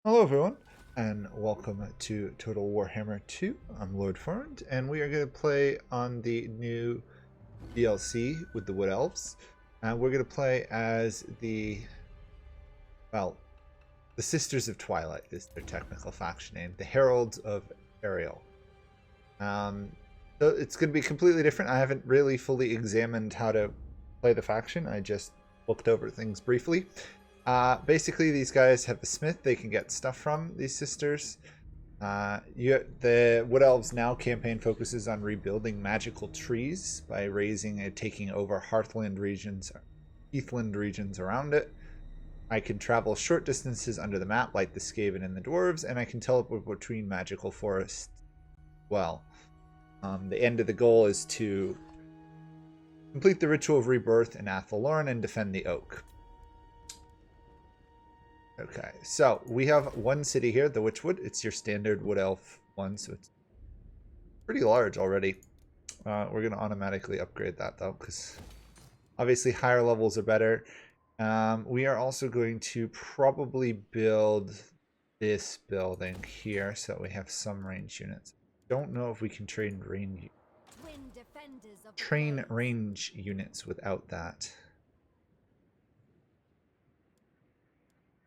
Hello everyone, and welcome to Total Warhammer 2. I'm Lord Forwind, and we are going to play on the new DLC with the Wood Elves. We're going to play as well, the Sisters of Twilight is their technical faction name, the Heralds of Ariel. So it's going to be completely different. I haven't really fully examined how to play the faction. I just looked over things briefly. Basically, these guys have a smith they can get stuff from, these sisters. The Wood Elves Now campaign focuses on rebuilding magical trees by raising and taking over heathland regions around it. I can travel short distances under the map like the Skaven and the Dwarves, and I can teleport between magical forests as well. The end of the goal is to complete the Ritual of Rebirth in Athelloren and defend the Oak. Okay, so we have one city here, the Witchwood. It's your standard Wood Elf one, so it's pretty large already. We're going to automatically upgrade that, though, because obviously higher levels are better. We are also going to probably build this building here so that we have some range units. Don't know if we can train range units without that.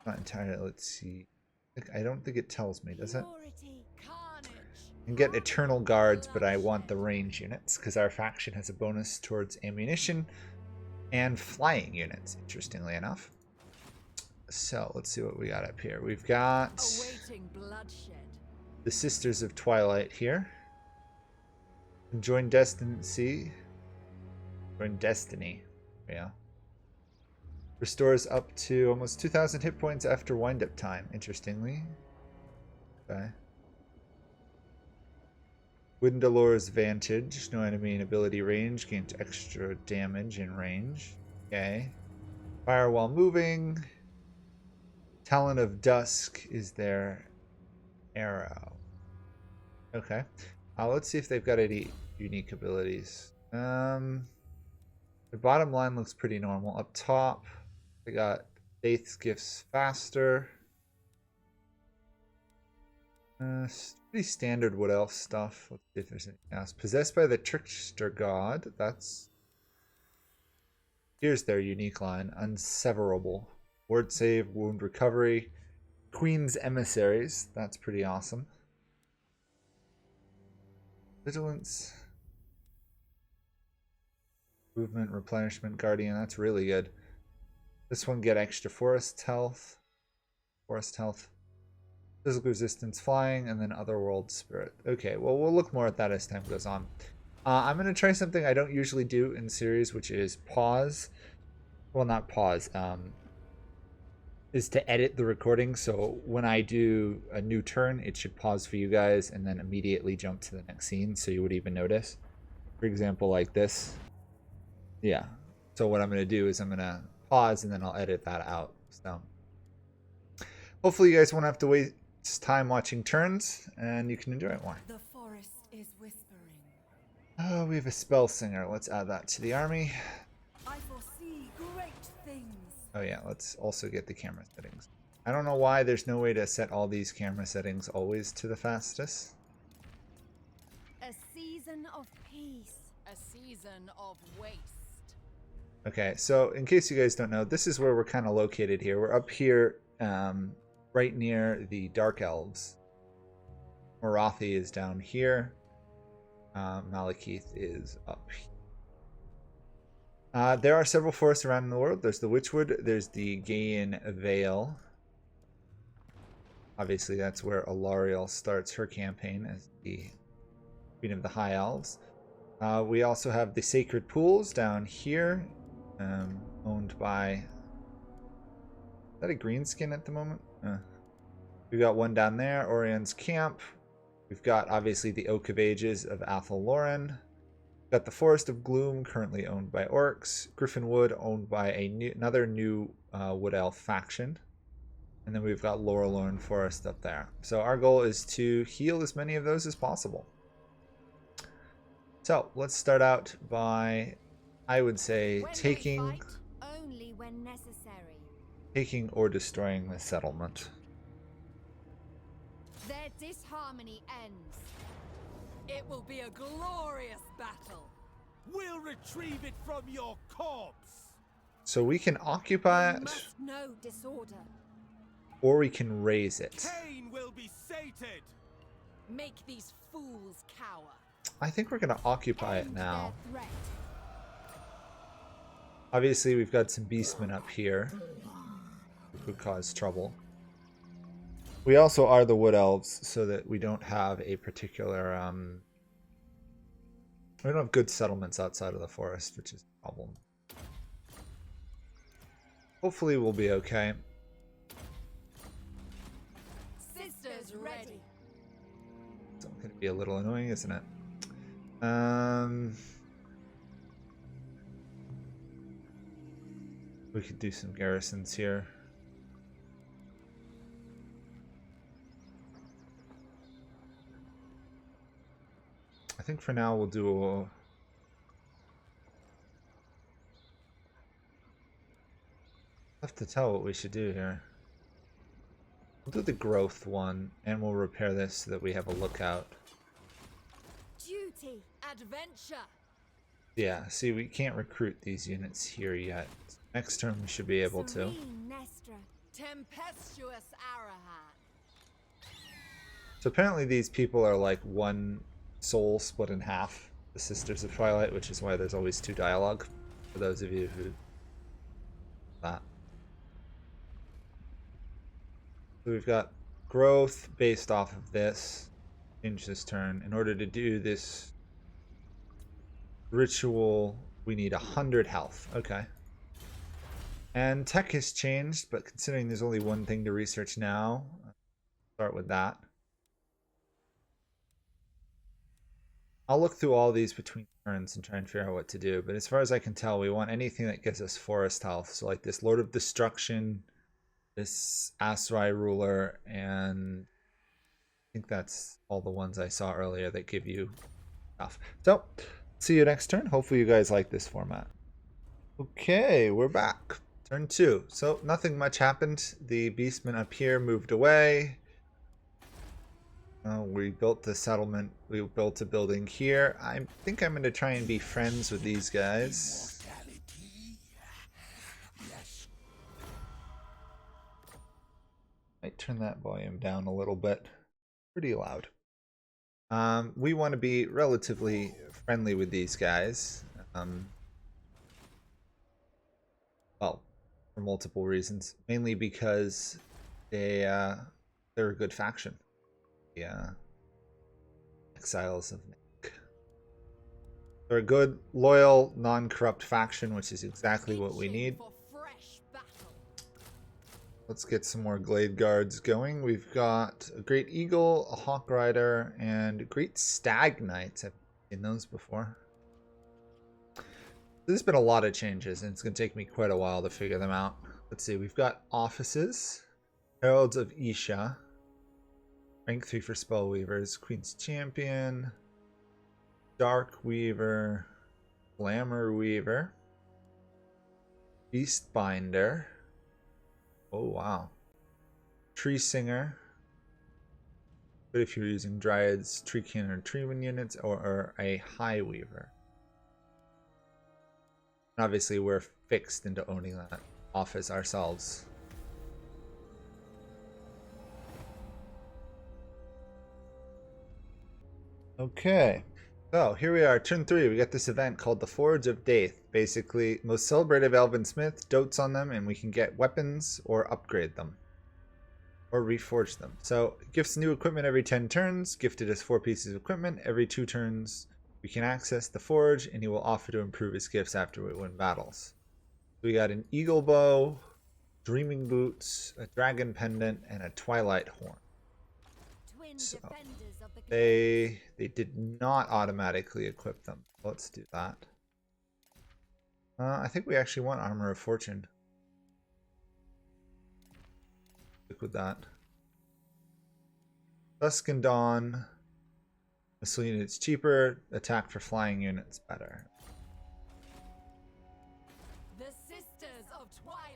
Not entirely. Let's see. I don't think it tells me, does it? I can get eternal guards, but I want the range units because our faction has a bonus towards ammunition and flying units, interestingly enough. So let's see what we got up here. We've got the Sisters of Twilight here. Join Destiny. Join Destiny. Yeah. Restores up to almost 2,000 hit points after wind-up time, interestingly. Okay. Windalor's Vantage. No enemy in ability range. Gains extra damage in range. Okay. Fire while moving. Talon of Dusk is their arrow. Okay. Let's see if they've got any unique abilities. The bottom line looks pretty normal. Up top, they got Faith's Gifts Faster. Pretty standard Wood Elf stuff. Let's see if there's anything else. Possessed by the Trickster God. Here's their unique line. Unseverable. Ward save, wound recovery. Queen's Emissaries. That's pretty awesome. Vigilance. Movement, replenishment, guardian. That's really good. This one get extra forest health. Physical resistance, flying, and then otherworld spirit. Okay, well, we'll look more at that as time goes on. I'm going to try something I don't usually do in series, which is pause. Well, not pause. Is to edit the recording. So when I do a new turn, it should pause for you guys and then immediately jump to the next scene so you would even notice. For example, like this. Yeah. So what I'm going to do is I'm going to pause and then I'll edit that out. So hopefully you guys won't have to waste time watching turns and you can enjoy it more. The forest is whispering. Oh, we have a spell singer. Let's add that to the army. I foresee great things. Oh yeah, let's also get the camera settings. I don't know why there's no way to set all these camera settings always to the fastest. A season of peace. A season of waste. Okay, so in case you guys don't know, this is where we're kind of located here. We're up here, right near the Dark Elves. Morathi is down here. Malekith is up here. There are several forests around in the world. There's the Witchwood. There's the Gaian Vale. Obviously, that's where Alariel starts her campaign as the Queen of the High Elves. We also have the Sacred Pools down here. Owned by... Is that a greenskin at the moment? We've got one down there, Orion's Camp. We've got, obviously, the Oak of Ages of Athelloren. We've got the Forest of Gloom, currently owned by Orcs. Griffinwood, owned by another new Wood Elf faction. And then we've got Lorelorn Forest up there. So our goal is to heal as many of those as possible. So let's start out by... I would say taking or destroying the settlement. disharmony ends. It will be a glorious battle. We'll retrieve it from your corpse. So we can occupy We it, must know disorder. or we can raise it. Cain will be sated. Make these fools cower. I think we're going to occupy it End now. their threat. Obviously, we've got some beastmen up here who could cause trouble. We also are the wood elves, so that we don't have a particular we don't have good settlements outside of the forest, which is a problem. Hopefully we'll be okay. Sisters ready. It's going to be a little annoying, isn't it? We could do some garrisons here. I think for now we'll do a... Tough to tell what we should do here. We'll do the growth one, and we'll repair this so that we have a lookout. Duty. Adventure. Yeah, see, we can't recruit these units here yet. Next turn we should be able to. Serene Nestra. Tempestuous Arahan. So apparently these people are like one soul split in half, the Sisters of Twilight, which is why there's always two dialogue, for those of you who... that. So we've got growth based off of this. Change this turn. In order to do this ritual, we need 100 health. Okay. And tech has changed, but considering there's only one thing to research now, start with that. I'll look through all these between turns and try and figure out what to do. But as far as I can tell, we want anything that gives us forest health. So like this Lord of Destruction, this Asrai Ruler, and I think that's all the ones I saw earlier that give you stuff. So, see you next turn. Hopefully you guys like this format. Okay, we're back. Turn 2. So nothing much happened. The beastmen up here moved away. We built the settlement. We built a building here. I think I'm going to try and be friends with these guys. Might turn that volume down a little bit. Pretty loud. We want to be relatively friendly with these guys. Well, for multiple reasons. Mainly because they're a good faction. Yeah. Exiles of Nick. They're a good, loyal, non-corrupt faction, which is exactly what we need. Let's get some more Glade Guards going. We've got a Great Eagle, a Hawk Rider, and Great Stag Knights. I've seen those before. There's been a lot of changes, and it's going to take me quite a while to figure them out. Let's see, we've got offices. Heralds of Isha. Rank 3 for Spellweavers. Queen's Champion. Dark Weaver. Glamour Weaver. Beast Binder. Oh, wow. Tree Singer. But if you're using Dryads, Tree Cannon, or Treeman units, or a High Weaver. And obviously, we're fixed into owning that office ourselves. Okay. So, here we are, turn 3. We got this event called the Forge of Daith. Basically, most celebrated Elven Smith dotes on them, and we can get weapons or upgrade them. Or reforge them. So, gifts new equipment every 10 turns. Gifted us 4 pieces of equipment. Every 2 turns, we can access the forge, and he will offer to improve his gifts after we win battles. We got an Eagle Bow, Dreaming Boots, a Dragon Pendant, and a Twilight Horn. So, they did not automatically equip them. Let's do that. I think we actually want Armor of Fortune. Stick with that. Dusk and Dawn. Missile units cheaper. Attack for flying units better. The Sisters of Twilight.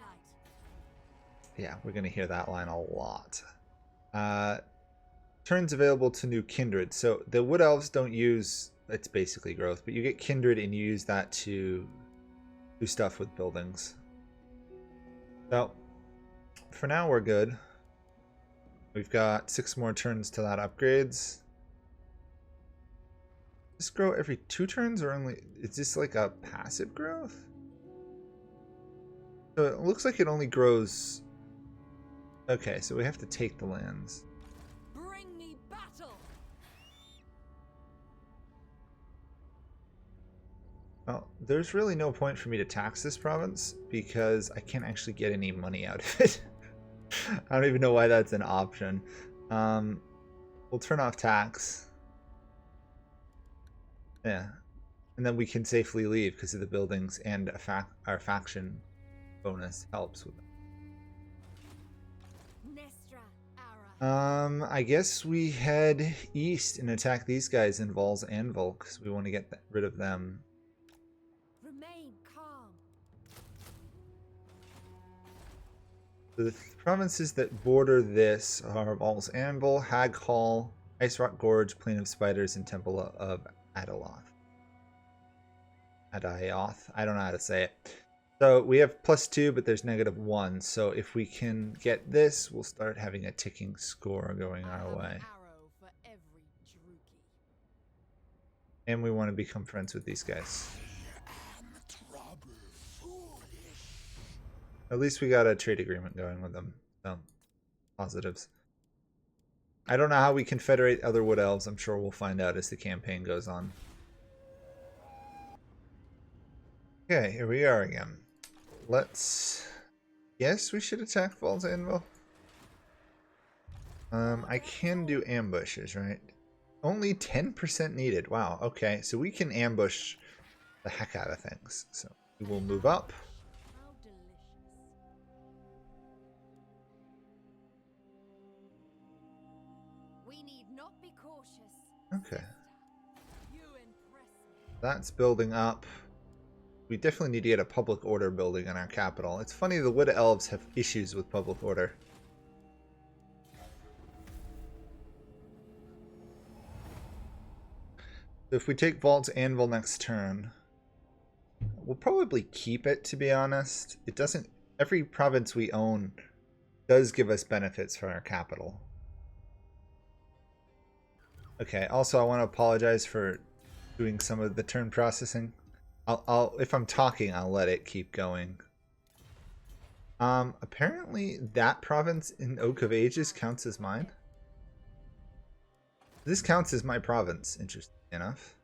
Yeah, we're going to hear that line a lot. turns available to new kindred. So the wood elves don't use, it's basically growth, but you get kindred and you use that to do stuff with buildings. So for now we're good. We've got 6 more turns till that upgrades. Does this grow every 2 turns or only, is this like a passive growth? So it looks like it only grows. Okay, so we have to take the lands. Bring me battle. Well, there's really no point for me to tax this province because I can't actually get any money out of it. I don't even know why that's an option. We'll turn off tax. Yeah. And then we can safely leave because of the buildings and our faction bonus helps with it. I guess we head east and attack these guys in Val's Anvil because we want to get rid of them. Remain calm. The provinces that border this are Val's Anvil, Hag Hall, Ice Rock Gorge, Plain of Spiders, and Temple of Adaioth. Adaioth. I don't know how to say it. So we have +2, but there's -1. So if we can get this, we'll start having a ticking score going our way. And we want to become friends with these guys. At least we got a trade agreement going with them. So, positives. I don't know how we confederate other wood elves. I'm sure we'll find out as the campaign goes on. Okay, here we are again. Let's... Yes, we should attack Val's Anvil. I can do ambushes, right? Only 10% needed. Wow, okay. So we can ambush the heck out of things. So we will move up. We need not be cautious. Okay. That's building up. We definitely need to get a public order building in our capital. It's funny, the wood elves have issues with public order. So if we take Val's Anvil next turn, we'll probably keep it, to be honest. It doesn't... Every province we own does give us benefits for our capital. Okay, also I want to apologize for doing some of the turn processing. I'll if I'm talking, I'll let it keep going. Apparently that province in Oak of Ages counts as mine. This counts as my province, interesting enough.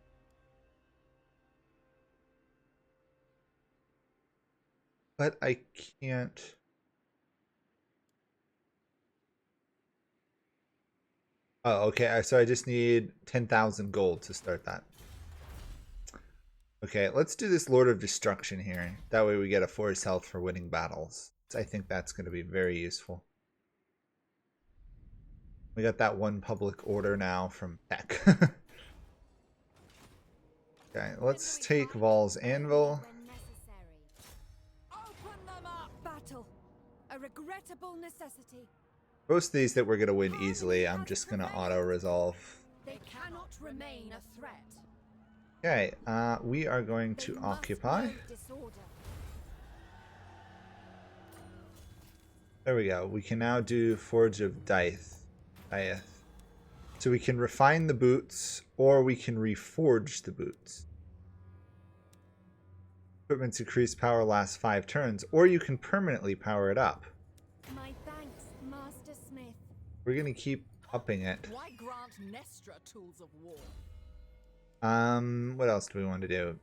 But I can't... Oh, okay, so I just need 10,000 gold to start that. Okay, let's do this Lord of Destruction here. That way we get a force health for winning battles. I think that's going to be very useful. We got that one public order now from Peck. Okay, let's take Val's Anvil. Open them up. Battle. A regrettable necessity. Most of these that we're going to win easily, I'm just going to auto-resolve. They cannot remain a threat. Okay, we are going to occupy. There we go. We can now do Forge of Dieth. So we can refine the boots, or we can reforge the boots. Equipment's increased power lasts 5 turns, or you can permanently power it up. My thanks, Master Smith. We're going to keep upping it. Why grant Nestra tools of war? What else do we want to do?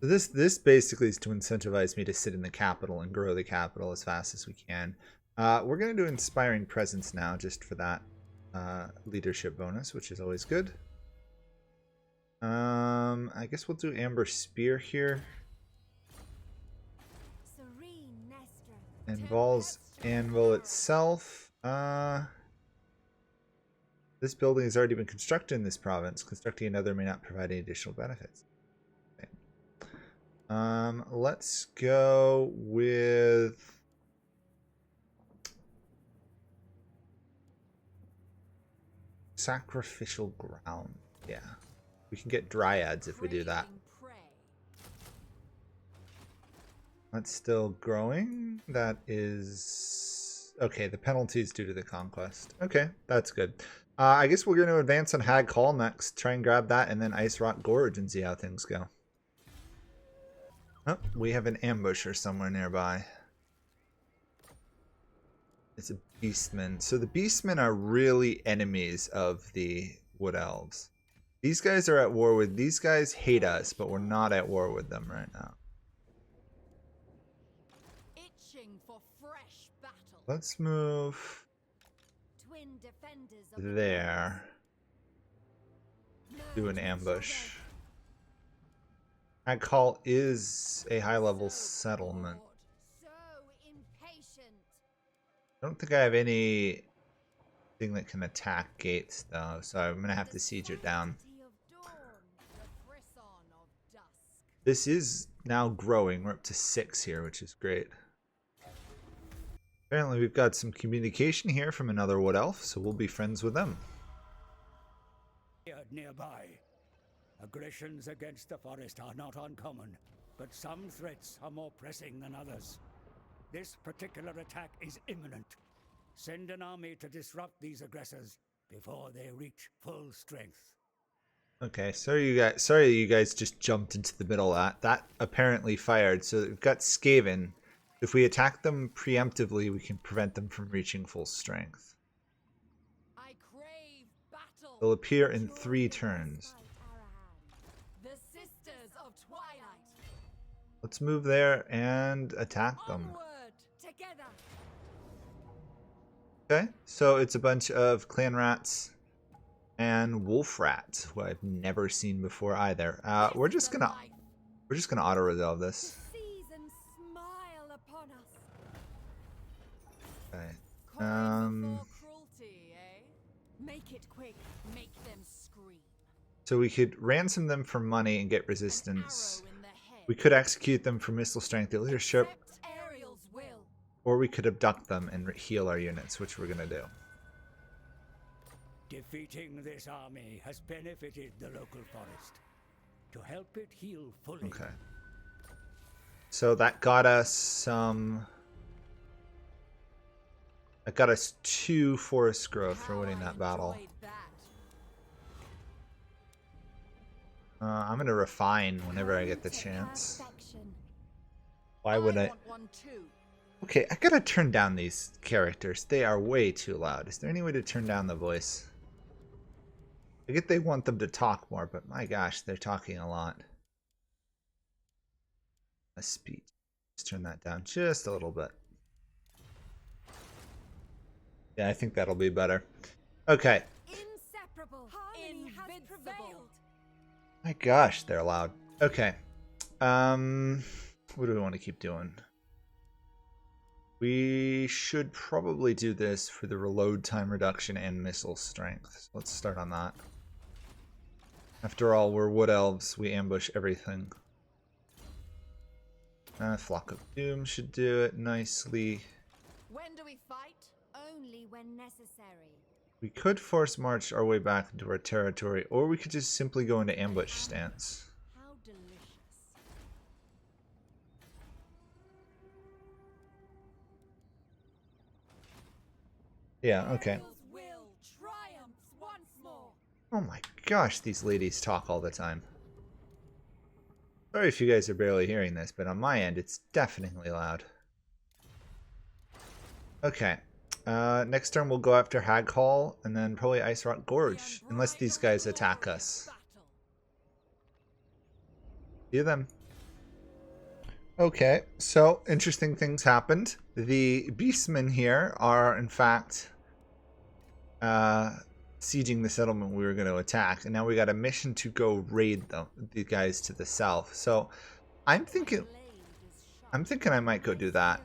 So this basically is to incentivize me to sit in the capital and grow the capital as fast as we can. We're going to do Inspiring Presence now, just for that leadership bonus, which is always good. I guess we'll do Amber Spear here. And Val's Anvil itself. This building has already been constructed in this province. Constructing another may not provide any additional benefits. Okay. Let's go with sacrificial ground. Yeah. We can get dryads if we do that. That's still growing. That is... okay, the penalty is due to the conquest. Okay, that's good. I guess we're going to advance on Hag Hall next. Try and grab that, and then Ice Rock Gorge and see how things go. Oh, we have an ambusher somewhere nearby. It's a beastman. So the beastmen are really enemies of the Wood Elves. These guys are at war with... these guys hate us, but we're not at war with them right now. Let's move there. Do an ambush. Hag Hall is a high-level settlement. I don't think I have anything that can attack gates, though, so I'm going to have to siege it down. This is now growing. We're up to 6 here, which is great. Apparently we've got some communication here from another Wood Elf, so we'll be friends with them. Nearby. Aggressions against the forest are not uncommon, but some threats are more pressing than others. This particular attack is imminent. Send an army to disrupt these aggressors before they reach full strength. Okay, sorry you guys just jumped into the middle of that. That apparently fired, so we've got Skaven. If we attack them preemptively, we can prevent them from reaching full strength. I crave battle. They'll appear in 3 turns. The Sisters of Twilight. Let's move there and attack them. Onward, together. Okay, so it's a bunch of clan rats and wolf rats, who I've never seen before either. We're just gonna auto resolve this. Okay. Make it quick. Make them scream. So we could ransom them for money and get resistance. We could execute them for missile strength and leadership, or we could abduct them and heal our units, which we're gonna do. Defeating this army has benefited the local forest. To help it heal fully. Okay. So that got us some... that got us 2 forest growth for winning that battle. I'm gonna refine whenever I get the chance. Why would I? Okay, I gotta turn down these characters. They are way too loud. Is there any way to turn down the voice? I get they want them to talk more, but my gosh, they're talking a lot. A speech. Let's turn that down just a little bit. Yeah, I think that'll be better. Okay. Inseparable. Harmony has prevailed. My gosh, they're loud. Okay. What do we want to keep doing? We should probably do this for the reload time reduction and missile strength. So let's start on that. After all, we're Wood Elves. We ambush everything. Flock of Doom should do it nicely. When do we fight? Only when necessary. We could force march our way back into our territory, or we could just simply go into ambush stance. How delicious. Yeah, okay. Will triumph once more. Oh my gosh, these ladies talk all the time. Sorry if you guys are barely hearing this, but on my end, it's definitely loud. Okay. Next turn we'll go after Hag Hall, and then probably Ice Rock Gorge, unless these guys attack us. See them. Okay, so interesting things happened. The beastmen here are, in fact, sieging the settlement we were going to attack, and now we got a mission to go raid the guys to the south. So I'm thinking I might go do that.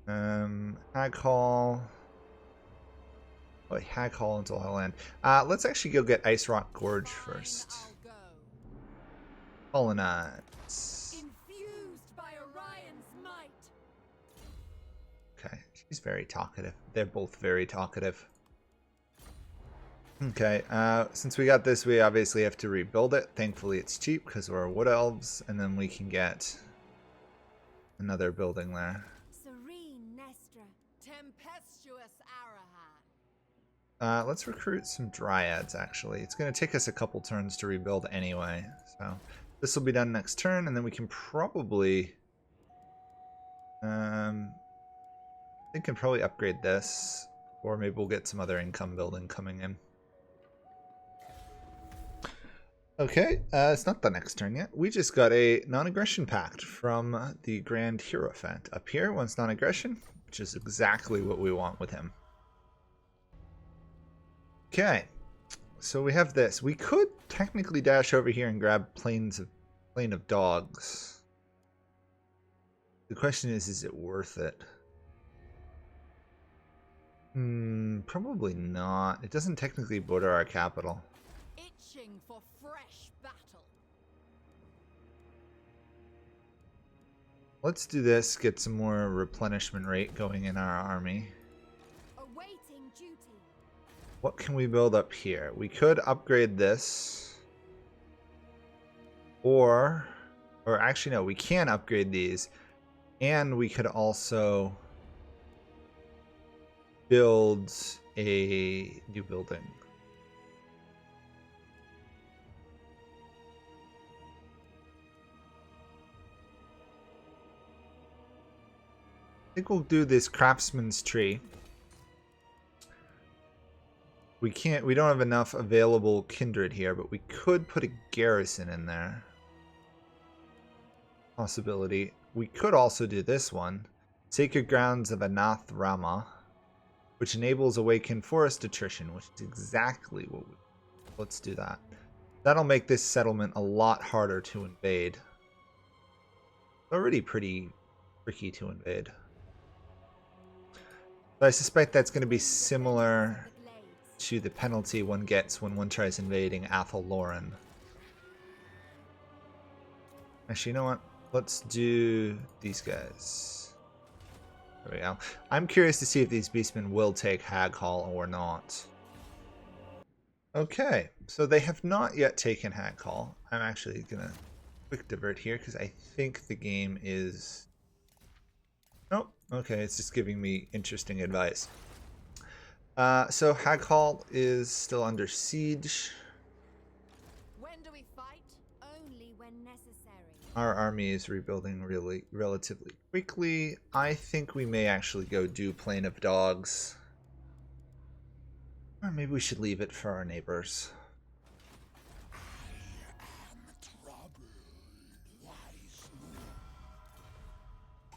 Hag Hall. Oh, Hag Hall until I'll land. Let's actually go get Ice Rock Gorge first. I'll go. Colonize. Infused by Orion's might. Okay, she's very talkative. They're both very talkative. Okay, since we got this, we obviously have to rebuild it. Thankfully, it's cheap because we're wood elves, and then we can get another building there. Serene Nestra. Tempestuous Araha. Let's recruit some dryads, actually. It's going to take us a couple turns to rebuild anyway, so this will be done next turn, and then we can probably... I think we can probably upgrade this, or maybe we'll get some other income building coming in. Okay, it's not the next turn yet. We just got a non-aggression pact from the Grand Hierophant. Up here, wants non-aggression, which is exactly what we want with him. Okay, so we have this. We could technically dash over here and grab Plain of Dogs. The question is it worth it? Probably not. It doesn't technically border our capital. Itching for fresh battle. Let's do this, get some more replenishment rate going in our army. Awaiting duty. What can we build up here? We could upgrade this. Or actually no, we can upgrade these. And we could also build a new building. I think we'll do this craftsman's tree. We don't have enough available kindred here, but we could put a garrison in there. Possibility. We could also do this one. Sacred Grounds of Anath Rama, which enables awakened forest attrition, which is exactly what we... Let's do that. That'll make this settlement a lot harder to invade. It's already pretty tricky to invade. But I suspect that's going to be similar to the penalty one gets when one tries invading Athel Loren. Actually, you know what? Let's do these guys. There we go. I'm curious to see if these beastmen will take Hag Hall or not. Okay, so they have not yet taken Hag Hall. I'm actually gonna quick divert here because I think the game is... Nope. Okay, it's just giving me interesting advice. So Hag Hall is still under siege. When do we fight? Only when necessary. Our army is rebuilding relatively quickly. I think we may actually go do Plain of Dogs. Or maybe we should leave it for our neighbors.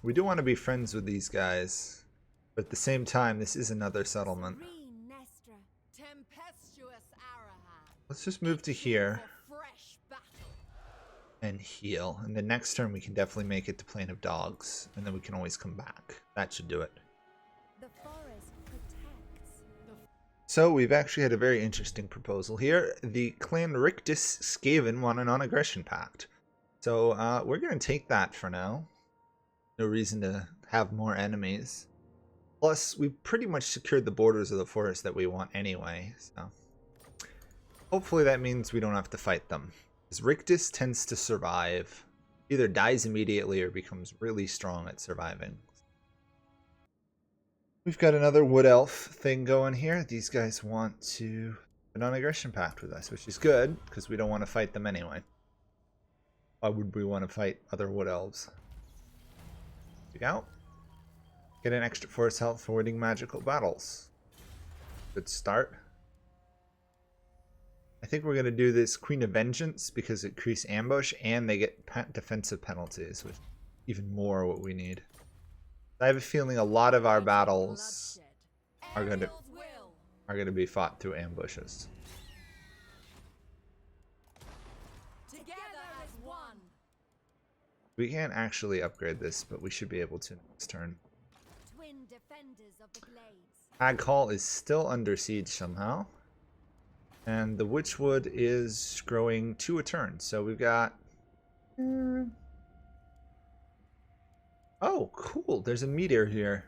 We do want to be friends with these guys, but at the same time, this is another settlement. Serene Nestra. Tempestuous Araha. Let's just move to here For fresh battle. and heal. And the next turn, we can definitely make it to Plain of Dogs, and then we can always come back. That should do it. The forest protects. So we've actually had a very interesting proposal here. The clan Rictus Skaven want a non-aggression pact. So we're going to take that for now. No reason to have more enemies. Plus, we pretty much secured the borders of the forest that we want anyway. So hopefully that means we don't have to fight them. Because Rictus tends to survive. Either dies immediately or becomes really strong at surviving. We've got another wood elf thing going here. These guys want to a non-aggression pact with us, which is good because we don't want to fight them anyway. Why would we want to fight other wood elves? There we go. Get an extra force health for winning magical battles. Good start. I think we're going to do this Queen of Vengeance because it increases ambush and they get defensive penalties, which is even more what we need. I have a feeling a lot of our battles are going to be fought through ambushes. Together as one. We can't actually upgrade this, but we should be able to next turn. Twin defenders of the glades. Hag Hall is still under siege somehow. And the Witchwood is growing 2 a turn. So we've got... Oh, cool. There's a meteor here.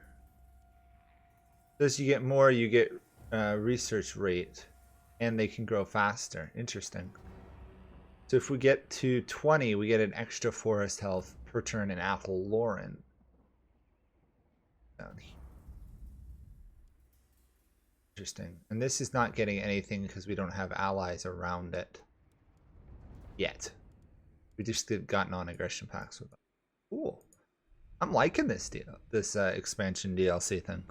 As you get more, you get research rate. And they can grow faster. Interesting. So if we get to 20, we get an extra forest health per turn in Athel Lauren. Down here. Interesting. And this is not getting anything because we don't have allies around it yet. We just got non-aggression packs with them. Cool. I'm liking this deal, this expansion DLC thing.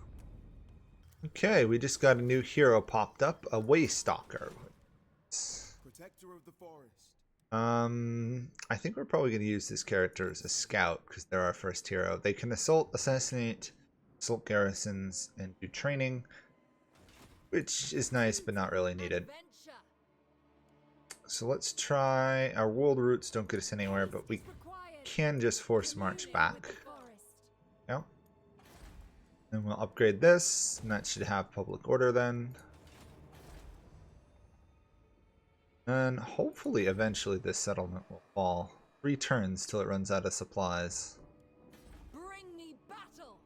Okay, we just got a new hero popped up, a Waystalker. Protector of the forest. I think we're probably going to use this character as a scout because they're our first hero. They can assault, assassinate, assault garrisons, and do training, which is nice but not really needed. So let's try. Our world routes don't get us anywhere, but we can just force march back. Yeah. Then we'll upgrade this, and that should have public order then. And hopefully eventually this settlement will fall. 3 turns till it runs out of supplies. Bring me battle.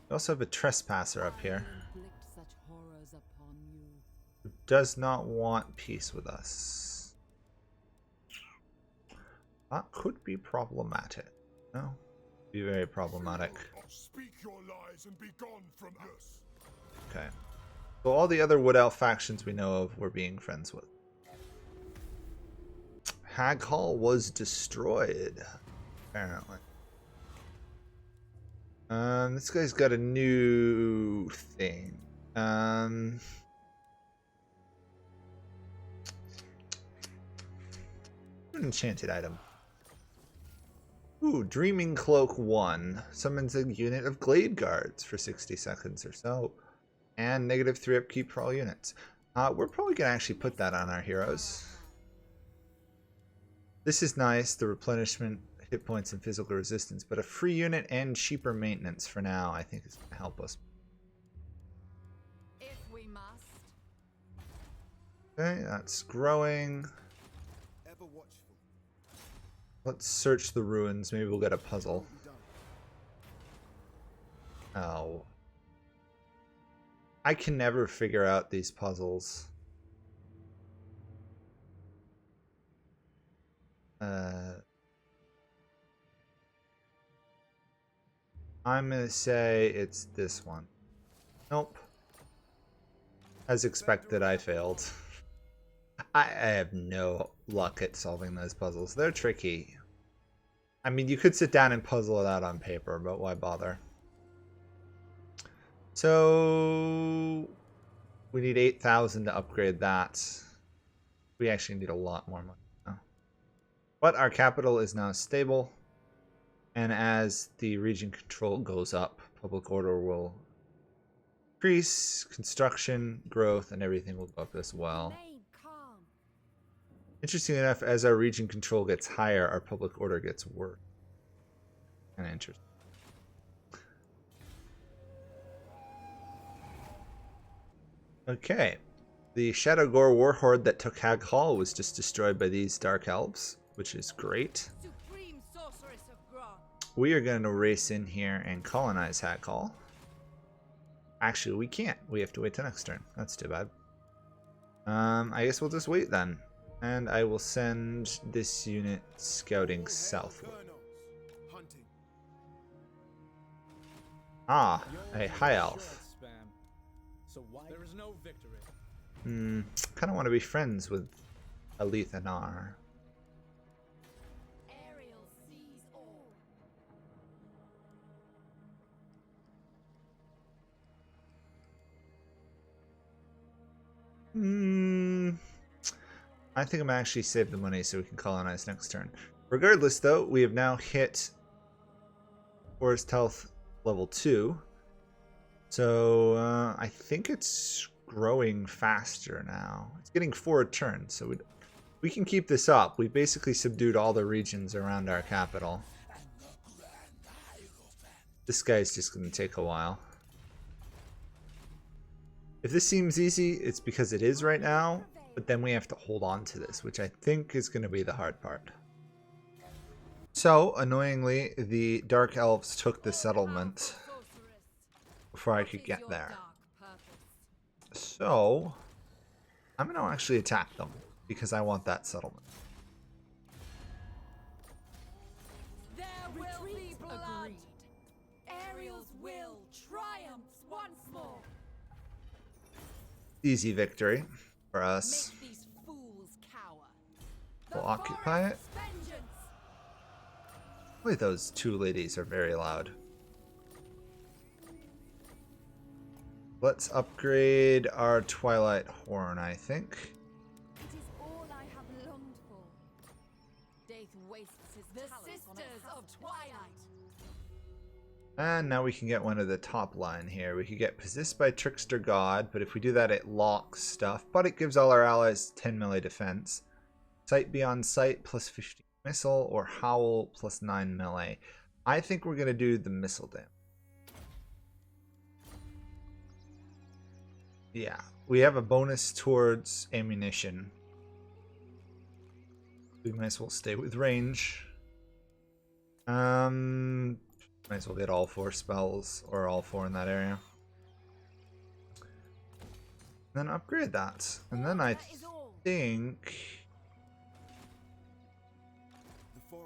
We also have a trespasser up here Inflict such horrors upon you. who does not want peace with us. That could be problematic. No? Be very problematic. Speak your lies and be gone from us. Okay. So all the other Wood Elf factions we know of we're being friends with. Hag Hall was destroyed, apparently. This guy's got a new thing. An enchanted item. Ooh, Dreaming Cloak 1 summons a unit of Glade Guards for 60 seconds or so, and -3 upkeep for all units. We're probably gonna actually put that on our heroes. This is nice, the replenishment, hit points, and physical resistance, but a free unit and cheaper maintenance for now I think is going to help us. If we must. Okay, that's growing. Ever watchful. Let's search the ruins, maybe we'll get a puzzle. Oh. I can never figure out these puzzles. I'm gonna say it's this one. Nope. As expected, I failed. I have no luck at solving those puzzles. They're tricky. I mean, you could sit down and puzzle it out on paper, but why bother? So we need 8,000 to upgrade that. We actually need a lot more money now. But our capital is now stable. And as the region control goes up, public order will increase, construction, growth, and everything will go up as well. Remain calm. Interesting enough, as our region control gets higher, our public order gets worse. Kind of interesting. Okay. The Shadowgore Warhorde that took Hag Hall was just destroyed by these Dark Elves, which is great. Supreme sorceress of Grant. We are going to race in here and colonize Hag Hall. Actually, we can't. We have to wait till next turn. That's too bad. I guess we'll just wait then. And I will send this unit scouting southward. Ah, a high elf. So why there is no victory? Kind of want to be friends with Alithanar. Ariel sees all. I think I'm gonna actually save the money so we can colonize next turn. Regardless, though, we have now hit Forest Health level 2. So I think it's growing faster now. It's getting 4 a turn, so we can keep this up. We basically subdued all the regions around our capital. This guy's just going to take a while. If this seems easy, it's because it is right now, but then we have to hold on to this, which I think is going to be the hard part. So, annoyingly, the Dark Elves took the settlement before I could get there. So, I'm going to actually attack them, because I want that settlement. There will be blood. Ariel's will triumphs once more. Easy victory for us. Make these fools cower. We'll occupy it. Vengeance. Boy, those two ladies are very loud. Let's upgrade our Twilight Horn, I think. It is all I have longed for. Death wastes his the Sisters of Twilight. And now we can get one of the top line here. We could get Possessed by Trickster God, but if we do that, it locks stuff. But it gives all our allies 10 melee defense. Sight Beyond Sight plus 15 missile, or Howl plus 9 melee. I think we're going to do the missile damage. Yeah, we have a bonus towards ammunition. We might as well stay with range. Might as well get all 4 spells, or all 4 in that area. Then upgrade that. And then I think...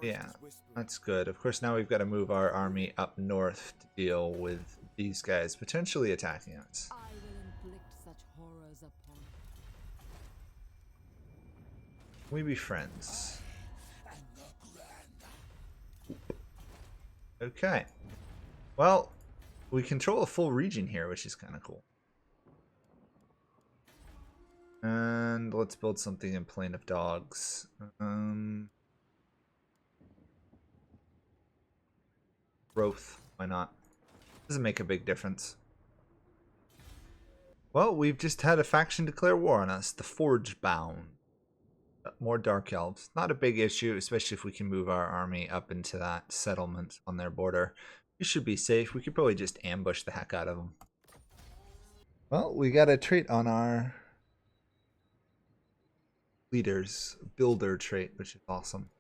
yeah, that's good. Of course, now we've got to move our army up north to deal with these guys potentially attacking us. I will inflict such horrors upon We be friends. Okay. Well, we control a full region here, which is kind of cool. And let's build something in Plain of Dogs. Growth. Why not? Doesn't make a big difference. Well, we've just had a faction declare war on us. The Forge Bound. More Dark Elves. Not a big issue, especially if we can move our army up into that settlement on their border. We should be safe. We could probably just ambush the heck out of them. Well, we got a trait on our leaders. Builder trait, which is awesome.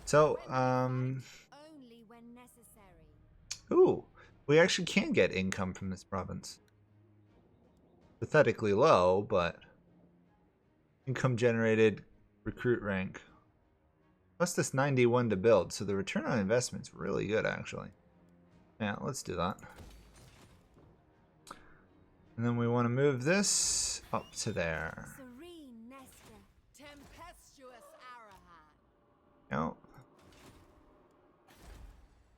So, only when necessary. ooh, we actually can get income from this province. Pathetically low, but income generated, recruit rank. Plus this 91 to build, so the return on investment is really good, actually. Yeah, let's do that. And then we want to move this up to there. Serene Nestor, tempestuous Arahan. Now,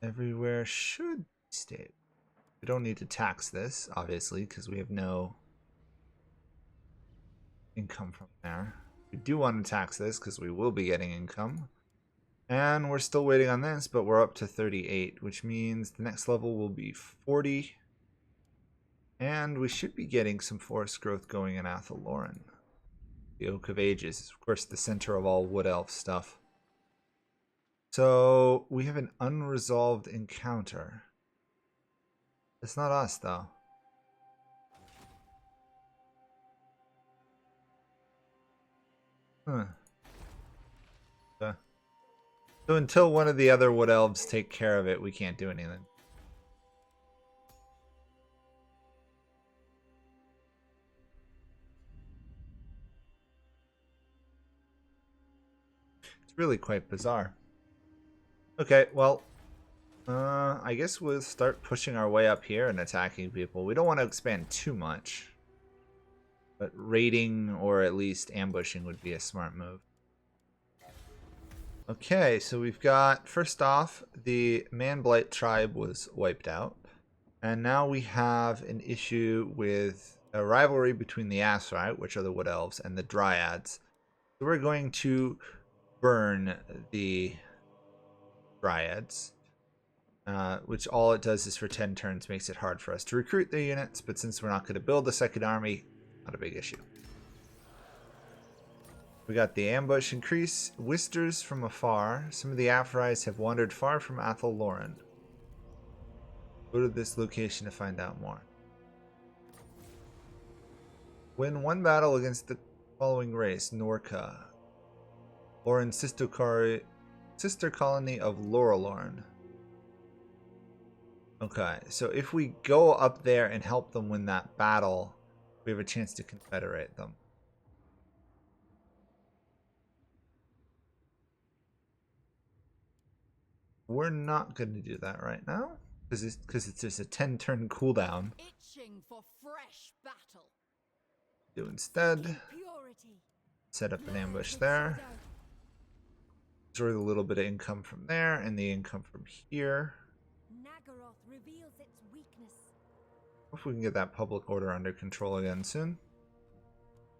everywhere should stay. We don't need to tax this, obviously, because we have no income from there. We do want to tax this because we will be getting income. And we're still waiting on this, but we're up to 38, which means the next level will be 40. And we should be getting some forest growth going in Athaloran. The Oak of Ages is, of course, the center of all Wood Elf stuff. So we have an unresolved encounter. It's not us, though. Huh. So until one of the other Wood Elves take care of it, we can't do anything. It's really quite bizarre. Okay, well, I guess we'll start pushing our way up here and attacking people. We don't want to expand too much, but raiding or at least ambushing would be a smart move. Okay, so we've got, first off, the Man-Blight tribe was wiped out. And now we have an issue with a rivalry between the Asrite, which are the Wood Elves, and the Dryads. So we're going to burn the Dryads, which all it does is for 10 turns makes it hard for us to recruit their units, but since we're not going to build a second army, not a big issue. We got the ambush increase, Wisters from afar. Some of the Aphorites have wandered far from Athaloran. Go to this location to find out more. Win one battle against the following race: Norca. Lauren's sister colony of Laurelorn. Okay, so if we go up there and help them win that battle, we have a chance to confederate them. We're not going to do that right now because it's just a 10-turn cooldown. Itching for fresh battle. Do instead Purity. set up an ambush there. Destroy a little bit of income from there and the income from here. Nagaroth reveals its weakness. Hope we can get that public order under control again soon.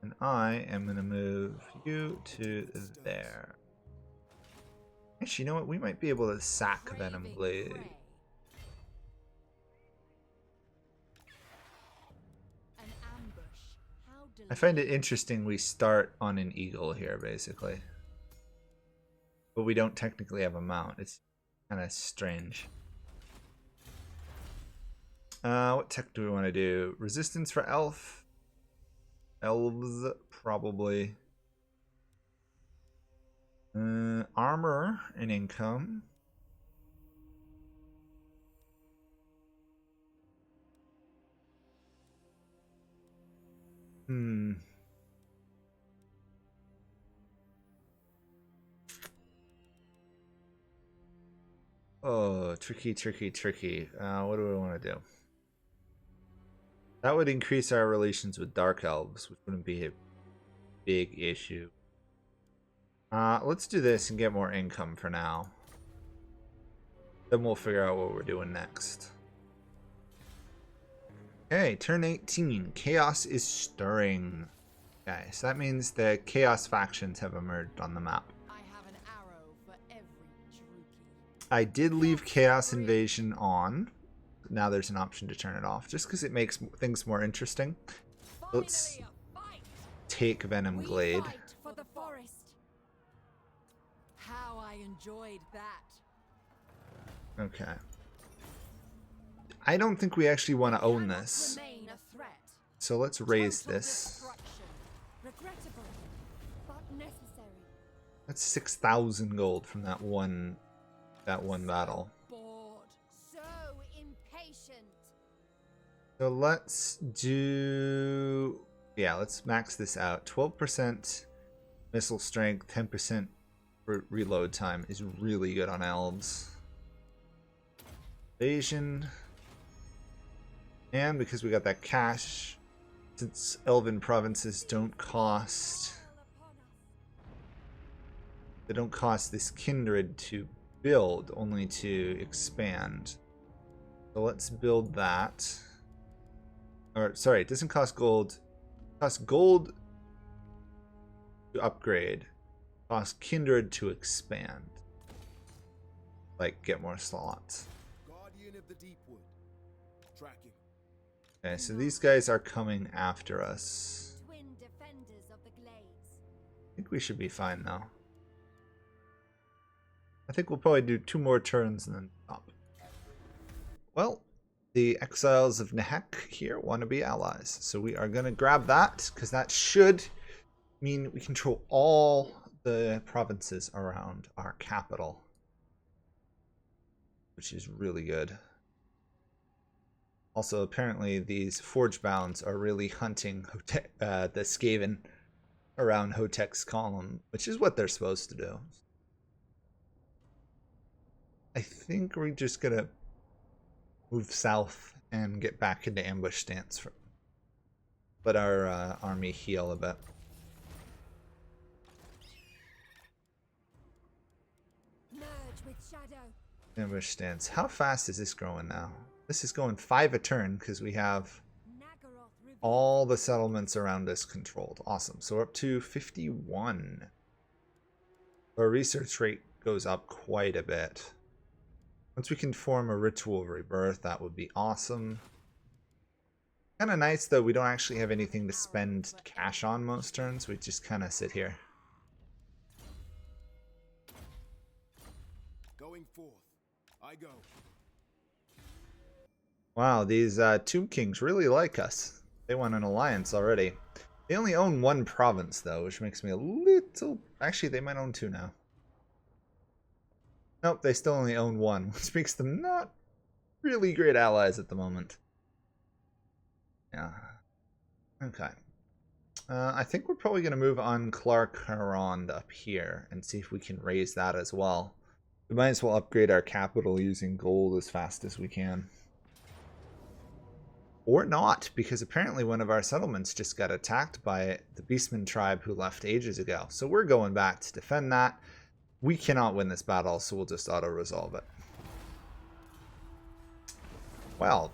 And I am going to move you to there. Actually, you know what? We might be able to sack Venom Blade. An ambush. How I find it interesting we start on an eagle here, basically. But we don't technically have a mount. It's kind of strange. What tech do we want to do? Resistance for elf? Elves, probably. Armor and income. Oh, tricky. What do we want to do? That would increase our relations with dark elves, which wouldn't be a big issue. Let's do this and get more income for now. Then we'll figure out what we're doing next. Okay, turn 18. Chaos is stirring. Okay, so that means the chaos factions have emerged on the map. I have an arrow for every Druki. I did leave Chaos Invasion on. Now there's an option to turn it off, just because it makes things more interesting. Let's take Venom Glade. Fight for the forest. How I enjoyed that. Okay. I don't think we actually want to own this. Remain a threat. So let's raise Total this. destruction. Regrettable, but necessary. That's 6,000 gold from that one battle. Bored. So impatient. So let's do, yeah, let's max this out. 12% missile strength, 10% reload time is really good on elves. Evasion. And because we got that cash, since elven provinces don't cost, they don't cost this kindred to build, only to expand. So let's build that. Or sorry, it doesn't cost gold. It costs gold to upgrade. It costs kindred to expand. Like get more slots. Guardian of the Deepwood. Tracking. Okay, so these guys are coming after us. Twin defenders of the glades. I think we should be fine though. I think we'll probably do 2 more turns and then stop. Well, the exiles of Nehek here want to be allies. So we are going to grab that, because that should mean we control all the provinces around our capital. Which is really good. Also, apparently these Forge Bounds are really hunting the Skaven around Hotek's column, which is what they're supposed to do. I think we're just gonna move south and get back into ambush stance. Let our army heal a bit. Merge with shadow. Ambush stance. How fast is this growing now? This is going 5 a turn because we have Nagaroth reveals all the settlements around us controlled. Awesome. So we're up to 51. Our research rate goes up quite a bit. Once we can form a ritual of rebirth, that would be awesome. Kind of nice though, we don't actually have anything to spend cash on most turns. We just kind of sit here. Going forth. I go. Wow, these Tomb Kings really like us. They want an alliance already. They only own one province, though, which makes me a little... Actually, they might own two now. Nope, they still only own one, which makes them not really great allies at the moment. Yeah. Okay. I think we're probably going to move on Clark Harond up here and see if we can raise that as well. We might as well upgrade our capital using gold as fast as we can. Or not, because apparently one of our settlements just got attacked by the Beastman tribe who left ages ago. So we're going back to defend that. We cannot win this battle, so we'll just auto-resolve it. Well,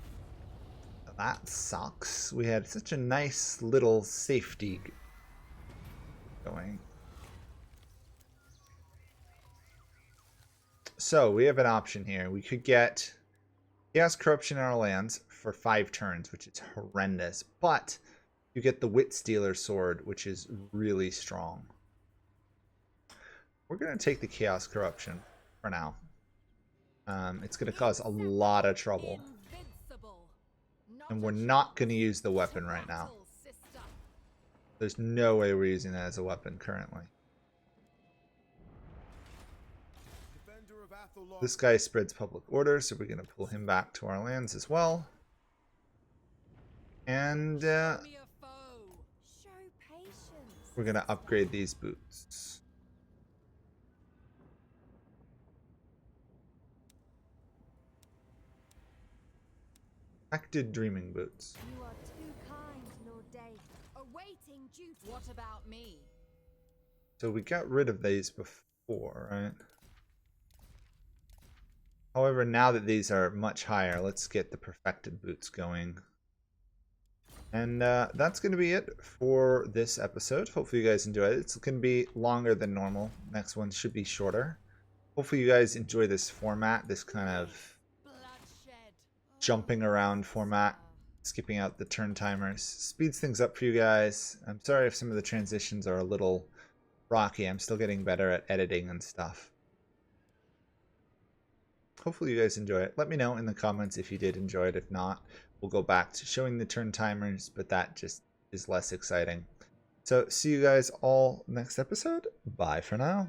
that sucks. We had such a nice little safety going. So we have an option here. We could get Chaos Corruption in our lands for 5 turns, which is horrendous. But you get the Wit Stealer Sword, which is really strong. We're going to take the Chaos Corruption for now. It's going to cause a lot of trouble. And we're not going to use the weapon right now. There's no way we're using that as a weapon currently. This guy spreads public order, so we're going to pull him back to our lands as well. And we're going to upgrade these boots. Acted Dreaming Boots. You are too kind, Lord Dave. Awaiting duty. What about me? So we got rid of these before, right? However, now that these are much higher, let's get the Perfected Boots going. And that's going to be it for this episode. Hopefully you guys enjoyed it. It's going to be longer than normal. Next one should be shorter. Hopefully you guys enjoy this format, this kind of jumping around format, skipping out the turn timers. Speeds things up for you guys. I'm sorry if some of the transitions are a little rocky. I'm still getting better at editing and stuff. Hopefully you guys enjoy it. Let me know in the comments if you did enjoy it. If not, we'll go back to showing the turn timers, but that just is less exciting. So see you guys all next episode. Bye for now.